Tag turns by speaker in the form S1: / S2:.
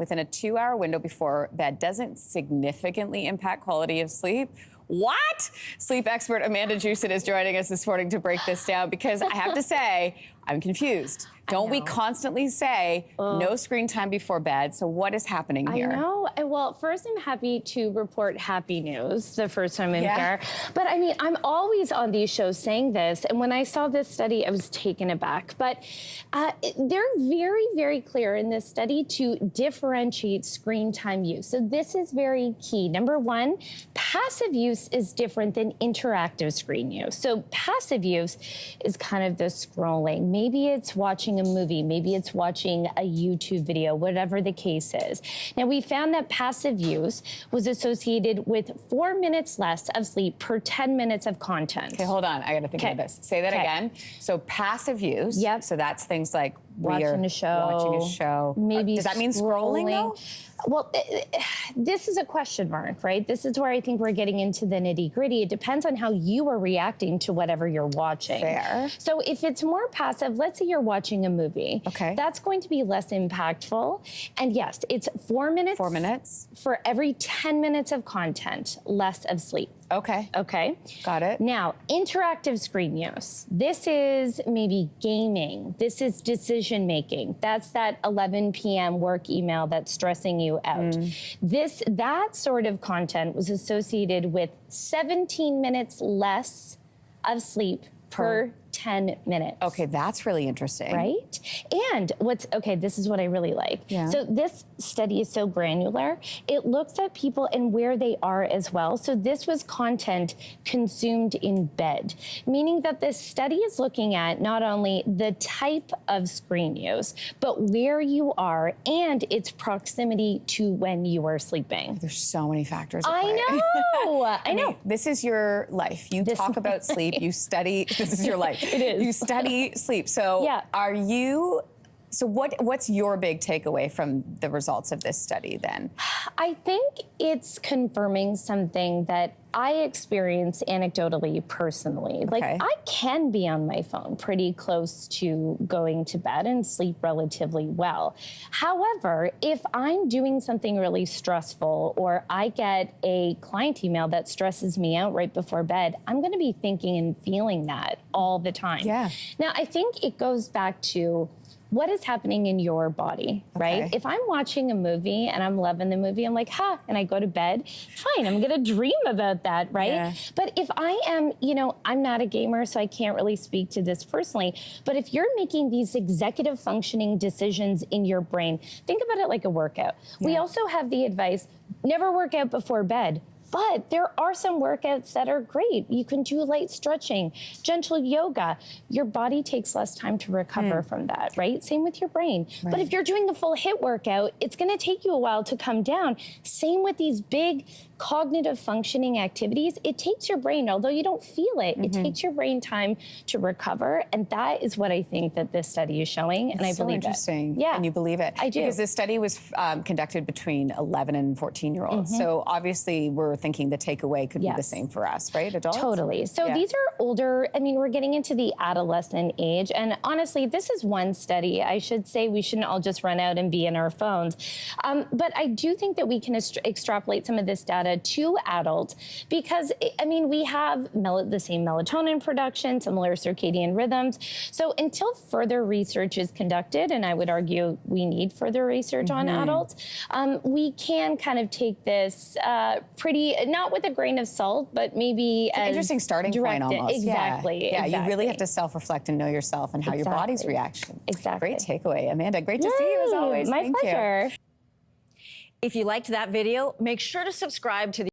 S1: within a 2-hour window before bed doesn't significantly impact quality of sleep. What? Sleep expert Amanda Jewson is joining us this morning to break this down, because I have to say, I'm confused. Don't we constantly say no screen time before bed? So what is happening here?
S2: I know. Well, first, I'm happy to report happy news the first time I'm here. But I mean, I'm always on these shows saying this. And when I saw this study, I was taken aback. But they're very, very clear in this study to differentiate screen time use. So this is very key. Number one, passive use is different than interactive screen use. So passive use is kind of the scrolling. Maybe it's watching a movie, maybe it's watching a YouTube video, whatever the case is. Now, we found that passive use was associated with 4 minutes less of sleep per 10 minutes of content.
S1: Okay, hold on. I got to think of this. Say that again. So passive use.
S2: Yep.
S1: So that's things like
S2: watching a show.
S1: Maybe does that mean scrolling though?
S2: Well, this is a question mark, right? This is where I think we're getting into the nitty-gritty. It depends on how you are reacting to whatever you're watching.
S1: Fair.
S2: So if it's more passive, let's say you're watching a movie.
S1: Okay.
S2: That's going to be less impactful. And yes, it's 4 minutes.
S1: 4 minutes.
S2: For every 10 minutes of content, less of sleep.
S1: Okay.
S2: Okay.
S1: Got it.
S2: Now, interactive screen use. This is maybe gaming. This is decision making. That's that 11 p.m. work email that's stressing you out. That sort of content was associated with 17 minutes less of sleep per 10 minutes.
S1: Okay, that's really interesting.
S2: Right? And this is what I really like.
S1: Yeah.
S2: So this study is so granular. It looks at people and where they are as well. So this was content consumed in bed, meaning that this study is looking at not only the type of screen use, but where you are and its proximity to when you are sleeping.
S1: There's so many factors at play.
S2: I know. I know.
S1: This is your life. You talk about sleep. You study. This is your life.
S2: It is.
S1: You study sleep. So are you... So what's your big takeaway from the results of this study then?
S2: I think it's confirming something that I experience anecdotally, personally. Like, I can be on my phone pretty close to going to bed and sleep relatively well. However, if I'm doing something really stressful or I get a client email that stresses me out right before bed, I'm going to be thinking and feeling that all the time.
S1: Yeah.
S2: Now, I think it goes back to what is happening in your body, right? If I'm watching a movie and I'm loving the movie, I'm like, and I go to bed, fine, I'm gonna dream about that, right?
S1: Yeah.
S2: But if I am, I'm not a gamer, so I can't really speak to this personally, but if you're making these executive functioning decisions in your brain, think about it like a workout. We also have the advice, never work out before bed. But there are some workouts that are great. You can do light stretching, gentle yoga. Your body takes less time to recover from that, right? Same with your brain. But if you're doing the full HIIT workout, it's gonna take you a while to come down. Same with these big cognitive functioning activities. It takes your brain, although you don't feel it, it takes your brain time to recover. And that is what I think that this study is showing. And I believe it.
S1: Interesting.
S2: Yeah.
S1: And you believe it.
S2: I do.
S1: Because this study was conducted between 11 and 14-year-olds. So obviously we're thinking the takeaway could be the same for us, right? Adults?
S2: Totally. So these are older, we're getting into the adolescent age. And honestly, this is one study. I should say we shouldn't all just run out and be in our phones. But I do think that we can extrapolate some of this data to adults because, we have the same melatonin production, similar circadian rhythms. So until further research is conducted, and I would argue we need further research on adults, we can kind of take this not with a grain of salt, but maybe as
S1: interesting starting point almost.
S2: Exactly.
S1: Yeah, you really have to self-reflect and know yourself and how your body's reaction.
S2: Exactly.
S1: Great takeaway. Amanda, great to see you as always.
S2: My pleasure.
S3: If you liked that video, make sure to subscribe to the